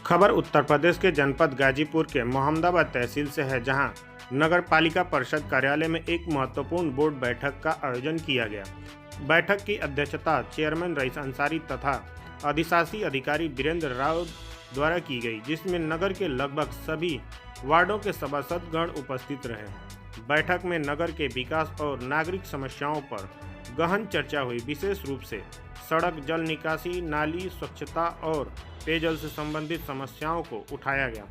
खबर उत्तर प्रदेश के जनपद गाजीपुर के मोहम्मदाबाद तहसील से है, जहां नगर पालिका परिषद कार्यालय में एक महत्वपूर्ण बोर्ड बैठक का आयोजन किया गया। बैठक की अध्यक्षता चेयरमैन रईस अंसारी तथा अधिशासी अधिकारी वीरेंद्र राव द्वारा की गई, जिसमें नगर के लगभग सभी वार्डों के सभासद गण उपस्थित रहे। बैठक में नगर के विकास और नागरिक समस्याओं पर गहन चर्चा हुई। विशेष रूप से सड़क, जल निकासी, नाली, स्वच्छता और पेयजल से संबंधित समस्याओं को उठाया गया।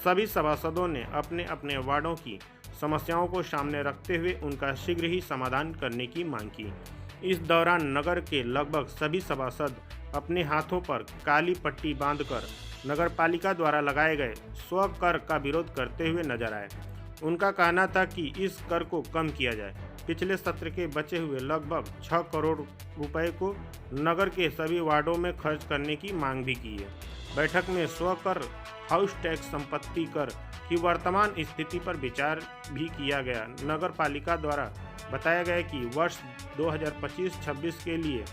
सभी सभासदों ने अपने अपने वार्डों की समस्याओं को सामने रखते हुए उनका शीघ्र ही समाधान करने की मांग की। इस दौरान नगर के लगभग सभी सभासद अपने हाथों पर काली पट्टी बांधकर नगर पालिका द्वारा लगाए गए स्व कर का विरोध करते हुए नजर आए। उनका कहना था कि इस कर को कम किया जाए। पिछले सत्र के बचे हुए लगभग 6 करोड़ रुपए को नगर के सभी वार्डों में खर्च करने की मांग भी की है। बैठक में स्वकर, हाउस टैक्स, संपत्ति कर की वर्तमान स्थिति पर विचार भी किया गया। नगर पालिका द्वारा बताया गया कि वर्ष 2025-26 के लिए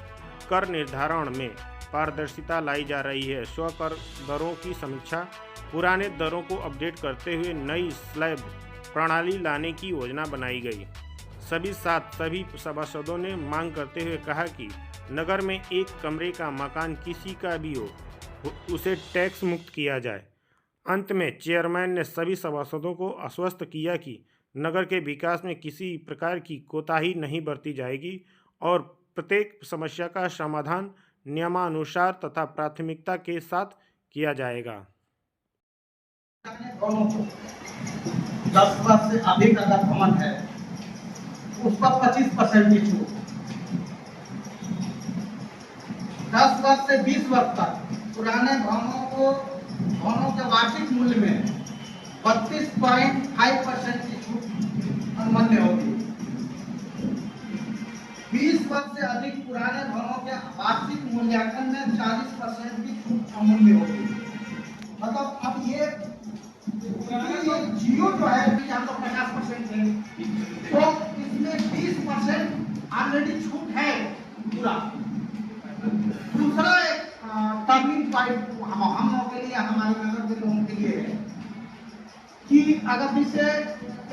कर निर्धारण में पारदर्शिता लाई जा रही है। स्वकर दरों की समीक्षा, पुराने दरों को अपडेट करते हुए नई स्लैब प्रणाली लाने की योजना बनाई गई। सभी सभासदों ने मांग करते हुए कहा कि नगर में एक कमरे का मकान किसी का भी हो, उसे टैक्स मुक्त किया जाए। अंत में चेयरमैन ने सभी सभासदों को आश्वस्त किया कि नगर के विकास में किसी प्रकार की कोताही नहीं बरती जाएगी और प्रत्येक समस्या का समाधान नियमानुसार तथा प्राथमिकता के साथ किया जाएगा। 10 वर्ष से अधिक अगर भवन है उस पर 25% की छूट, 10 वर्ष से 20 वर्ष तक पुराने भवनों के वार्षिक मूल्य में 32.5% की छूट अनुमन्य होगी। 20 वर्ष से अधिक पुराने भवनों के वार्षिक मूल्यांकन में 40% की छूट अमूल्य होगी। मतलब अब ये जियो जो है यहाँ तो 50% है, तो इसमें 20% ऑलरेडी छूट है पूरा। दूसरा एक टर्निंग पॉइंट हम लोगों के लिए, हमारे नगर के लोगों के लिए है कि अगर जैसे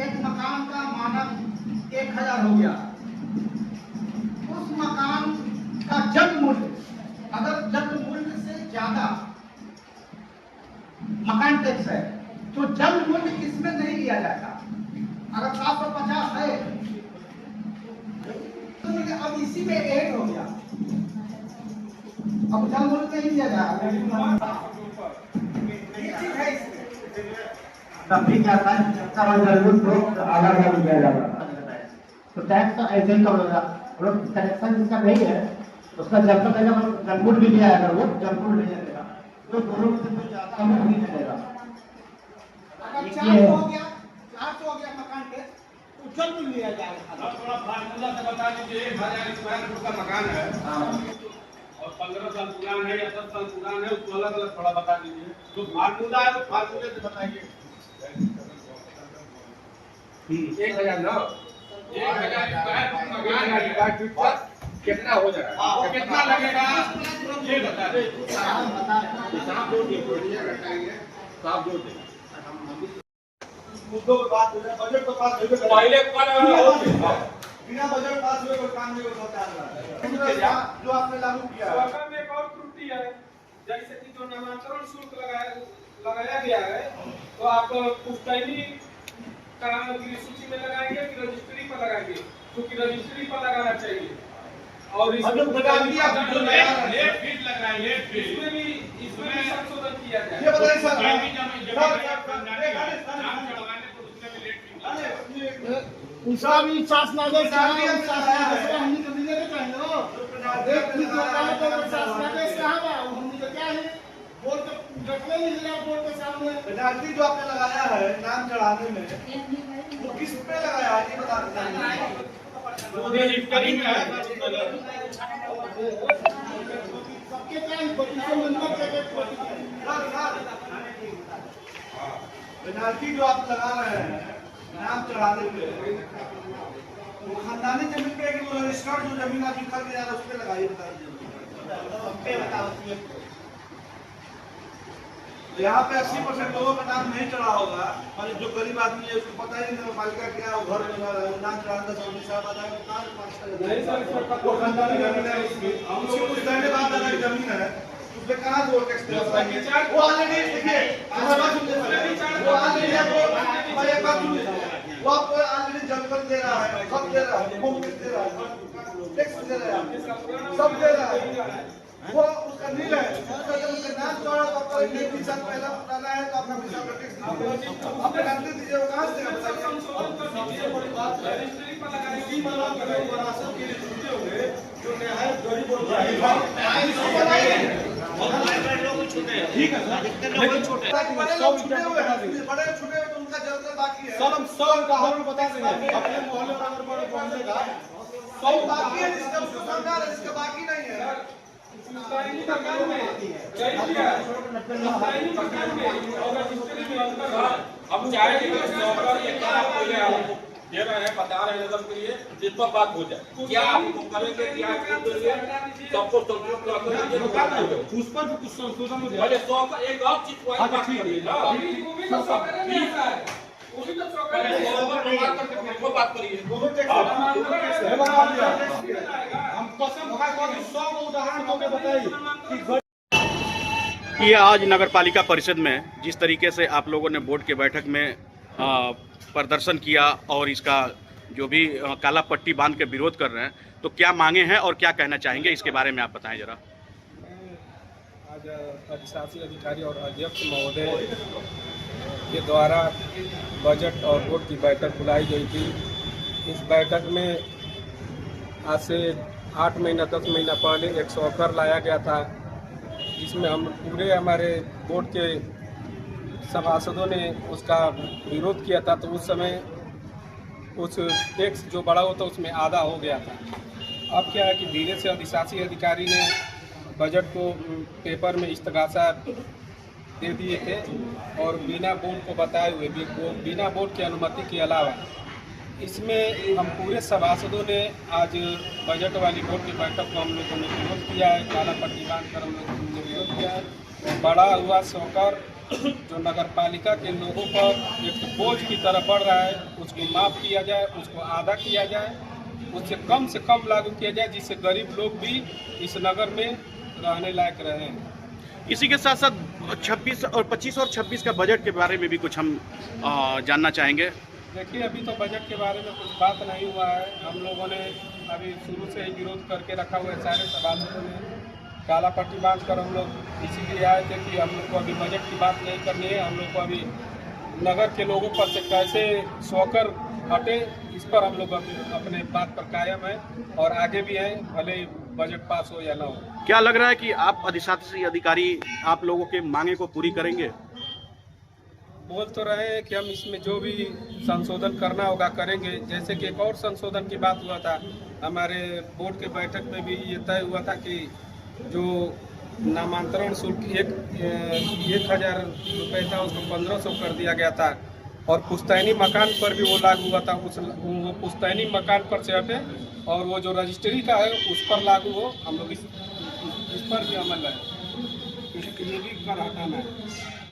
एक मकान का मानक 1000 हो गया, उस मकान का जन्म मूल्य अगर जन्म मूल्य से ज्यादा मकान टैक्स है तो जन्म मूल्य इसमें नहीं लिया जाएगा। अगर 750 है तो अब इसी में ऐड हो गया, अब जन्म मूल्य नहीं लिया जाएगा। तभी क्या था तो टैक्स ऐसे ही करेगा। कनेक्शन जिसका नहीं है उसका जन्म मूल्य भी लिया जाएगा, वो जन्म मूल्य नहीं जाएगा तो दोनों में ज्यादा नहीं मिलेगा। अगर 400 हो गया मकान के तो जल्द लिया जाएगा। थोड़ा फार्मूला से बता दीजिए। 1000 स्क्वायर फुट का मकान है और 15 साल पुराना है या 10 साल पुराना है, उसको अलग अलग थोड़ा बता दीजिए। जो फार्मूला है उस फार्मूले से बताइए। 1000 ना 1000 स्क्वायर फुट मकान है, कितना हो जाएगा, कितना लगेगा ये बता दीजिए। हिसाब जोड़ दीजिए, साफ जोड़ दीजिए। मुद्दों पे बात हो जाए, बजट तो पास होगा पहले, बिना बजट पास हुए कोई काम नहीं होता है। जो आपने लागू किया है उसमें एक और त्रुटि है, जैसे कि जो नामांतरण शुल्क लगाया गया है, तो आप पुश्तैनी की सूची में लगाएंगे कि रजिस्ट्री पर लगाएंगे, क्योंकि रजिस्ट्री पर लगाना चाहिए। और इसमें लेट फीस लग रहा है, लेट फीस, इसमें भी संशोधन किया जाए। ये बताइए सर, उसका भी शासन आदेश हमने तो मिले नहीं चाहिए हो। एक चीज होता है तो शासन आदेश कहाँ बा, हमने तो क्या है बोर्ड के रखने नहीं दिया, बोर्ड के सामने पेनाल्टी जो आपने लगाया है नाम चढ़ाने में, वो किस पे लगाया है ये बता दीजिए। रजिस्ट्री में है, सबके क्या पोजीशन नंबर के पेनाल्टी जो आप लगा रहे हैं नाम चढ़ाने पे, वो खानदानी जमीन पे रजिस्टर्ड जो जमीन आप खरीद रहे हैं उस पे लगाइए। बता दीजिए तो यहाँ पे 80% लोगों का नाम नहीं चढ़ा होगा, और जो गरीब आदमी है उसको पता ही नहीं नगर पालिका क्या है, वो घर में नाम चढ़ा 10 साहब बताया नहीं सर, कुछ कहने बाद अगर जमीन है उसमें कहाँ से वो टैक्स दे रहा है? वो ऑलरेडी देखिए वो ऑलरेडी वो आपको ऑलरेडी जमीन दे रहा है, सब दे रहा है, होम टैक्स दे रहा है, टैक्स दे रहा है, सब दे रहा है। वो उसका नील है, उसका जब उसका नाम जोड़ा तो आपका 1 साल पहला डाला है तो आपका पैसा का टैक्स नहीं आपने गारंटी दीजिए, वो कहाँ से बताइए? बड़ी बात है इसी मामला में राशन के लिए छूटे हुए जो निहायत गरीब और ठीक है लेकिन छोटे छूटे हुए बड़े छूटे हुए तो उनका जरूरत बाकी है सर, हम 100 उदाहरण बता देंगे अपने मोहल्ले और अगर बड़े पहुंचे का 100 बाकी है जिसका उसको सरकार है, जिसका बाकी नहीं है। हम चाहेंगे कि सरकार ये क्या आपको दे रहे हैं, बता रहे हैं नगर के लिए, जिस पर बात हो जाए, क्या आपको करेंगे, क्या करेंगे, सबको संतुष्ट करेंगे, उस पर भी कुछ संशोधन हो पहले 100 का एक और चीज को बात करिए ना, पहले 100 पर बात करके फिर वो बात करिए। हम कसम खा के 100 उदाहरण दोगे बताइए। ये आज नगर पालिका परिषद में जिस तरीके से आप लोगों ने बोर्ड के बैठक में प्रदर्शन किया और इसका जो भी काला पट्टी बांध के विरोध कर रहे हैं, तो क्या मांगे हैं और क्या कहना चाहेंगे इसके बारे में आप बताएं जरा। आज अधिशासी अधिकारी और अध्यक्ष महोदय के द्वारा बजट और बोर्ड की बैठक बुलाई गई थी। इस बैठक में आज से 8 महीना 10 महीना पहले एक सॉकर लाया गया था, जिसमें हम पूरे हमारे बोर्ड के सभासदों ने उसका विरोध किया था। तो उस समय उस टैक्स जो बड़ा होता उसमें आधा हो गया था। अब क्या है कि धीरे से अधिशासी अधिकारी ने बजट को पेपर में इस्तगासा दे दिए थे और बिना बोर्ड को बताए हुए बिना बोर्ड की अनुमति के अलावा इसमें हम पूरे सभासदों ने आज बजट वाली बोर्ड की बैठक को हम लोगों ने विरोध किया है। काला पट्टी बांधकर हम लोगों ने विरोध किया है। बड़ा हुआ सौकर जो नगर पालिका के लोगों पर एक बोझ की तरह बढ़ रहा है, उसको माफ़ किया जाए, उसको आधा किया जाए, उससे कम लागू किया जाए, जिससे गरीब लोग भी इस नगर में रहने लायक रहे। इसी के साथ साथ 25 और 26 का बजट के बारे में भी कुछ हम जानना चाहेंगे। देखिए, अभी तो बजट के बारे में कुछ बात नहीं हुआ है। हम लोगों ने अभी शुरू से ही विरोध करके रखा हुआ है। सारे सभासदों ने काला पट्टी बांध कर हम लोग इसीलिए आए थे कि हम लोग को अभी बजट की बात नहीं करनी है। हम लोग को अभी नगर के लोगों पर से कैसे सोकर हटे, इस पर हम लोग अपने बात पर कायम है और आगे भी हैं, भले बजट पास हो या ना हो। क्या लग रहा है कि आप अधिशासी अधिकारी आप लोगों के मांगे को पूरी करेंगे? बोल तो रहे हैं कि हम इसमें जो भी संशोधन करना होगा करेंगे। जैसे कि एक और संशोधन की बात हुआ था, हमारे बोर्ड के बैठक में भी ये तय हुआ था कि जो नामांतरण शुल्क 1,000 रुपये था उसको 1,500 कर दिया गया था और पुश्तैनी मकान पर भी वो लागू हुआ था। वो पुश्तैनी मकान पर से हटे और वो जो रजिस्ट्री का है उस पर लागू हो। हम लोग इस पर भी अमल है, ये भी कर हटाना है।